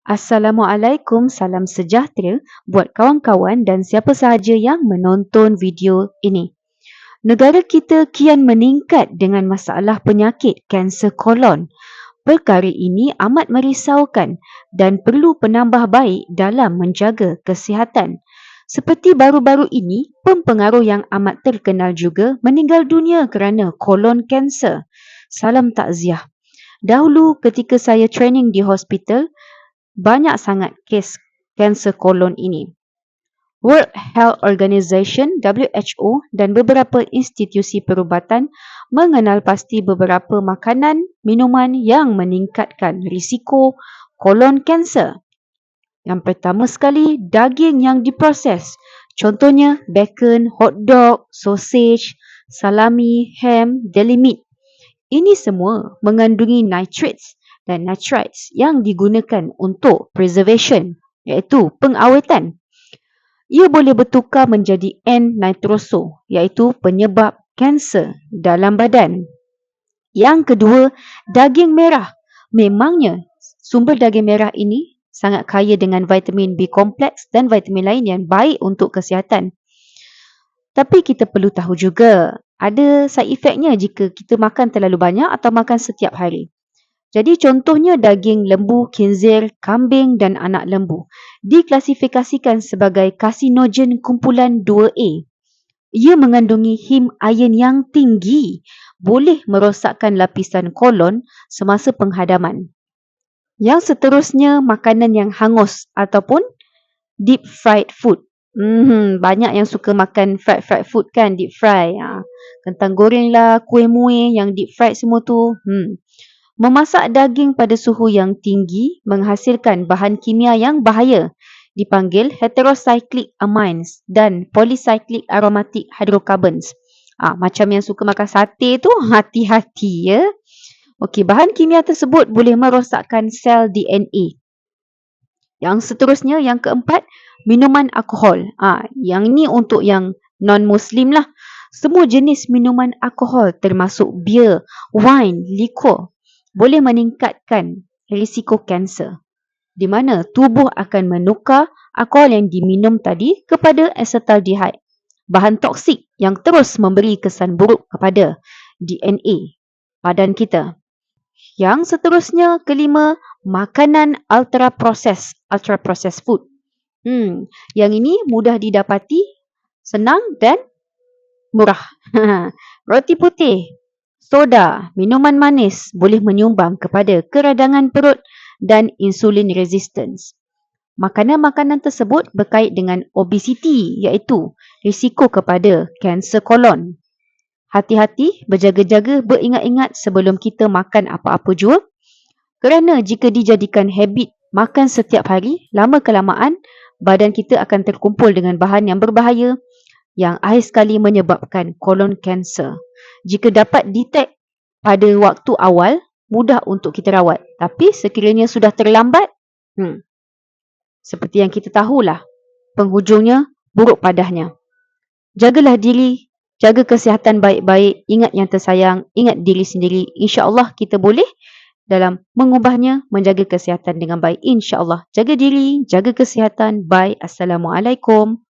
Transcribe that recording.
Assalamualaikum, salam sejahtera buat kawan-kawan dan siapa sahaja yang menonton video ini. Negara kita kian meningkat dengan masalah penyakit kanser kolon. Perkara ini amat merisaukan dan perlu penambahbaik dalam menjaga kesihatan. Seperti baru-baru ini, pempengaruh yang amat terkenal juga meninggal dunia kerana kolon kanser. Salam takziah. Dahulu ketika saya training di hospital, banyak sangat kes kanser kolon ini. World Health Organization (WHO) dan beberapa institusi perubatan mengenal pasti beberapa makanan, minuman yang meningkatkan risiko kolon kanser. Yang pertama sekali, daging yang diproses. Contohnya bacon, hot dog, sausage, salami, ham, deli meat. Ini semua mengandungi nitrates dan nitrites yang digunakan untuk preservation, iaitu pengawetan. Ia boleh bertukar menjadi N-nitroso, iaitu penyebab kanser dalam badan. Yang kedua, daging merah. Memangnya sumber daging merah ini sangat kaya dengan vitamin B kompleks dan vitamin lain yang baik untuk kesihatan. Tapi kita perlu tahu juga, ada side effectnya jika kita makan terlalu banyak atau makan setiap hari. Jadi contohnya daging lembu, khinzir, kambing dan anak lembu diklasifikasikan sebagai karsinogen kumpulan 2A. Ia mengandungi him iron yang tinggi, boleh merosakkan lapisan kolon semasa penghadaman. Yang seterusnya, makanan yang hangus ataupun deep fried food. Banyak yang suka makan fried food kan, deep fry. Kentang goreng lah, kuih muih yang deep fried semua tu. Memasak daging pada suhu yang tinggi menghasilkan bahan kimia yang bahaya, dipanggil heterocyclic amines dan polycyclic aromatic hydrocarbons. Macam yang suka makan sate tu, hati-hati ya. Okey, bahan kimia tersebut boleh merosakkan sel DNA. Yang seterusnya, yang keempat, minuman alkohol. Yang ini untuk yang non-Muslim lah. Semua jenis minuman alkohol termasuk bir, wine, liquor boleh meningkatkan risiko kanser, di mana tubuh akan menukar alkohol yang diminum tadi kepada acetaldehyde, bahan toksik yang terus memberi kesan buruk kepada DNA badan kita. Yang seterusnya, kelima, makanan ultra processed food. Yang ini mudah didapati, senang dan murah. Roti putih, soda, minuman manis boleh menyumbang kepada keradangan perut dan insulin resistance. Makanan-makanan tersebut berkait dengan obesiti, iaitu risiko kepada kanser kolon. Hati-hati, berjaga-jaga, beringat-ingat sebelum kita makan apa-apa jua. Kerana jika dijadikan habit makan setiap hari, lama-kelamaan badan kita akan terkumpul dengan bahan yang berbahaya yang akhir sekali menyebabkan kolon kanser. Jika dapat detect pada waktu awal, mudah untuk kita rawat. Tapi sekiranya sudah terlambat, seperti yang kita tahulah, penghujungnya buruk padahnya. Jagalah diri, jaga kesihatan baik-baik, ingat yang tersayang, ingat diri sendiri. InsyaAllah kita boleh dalam mengubahnya, menjaga kesihatan dengan baik. InsyaAllah. Jaga diri, jaga kesihatan. Bye. Assalamualaikum.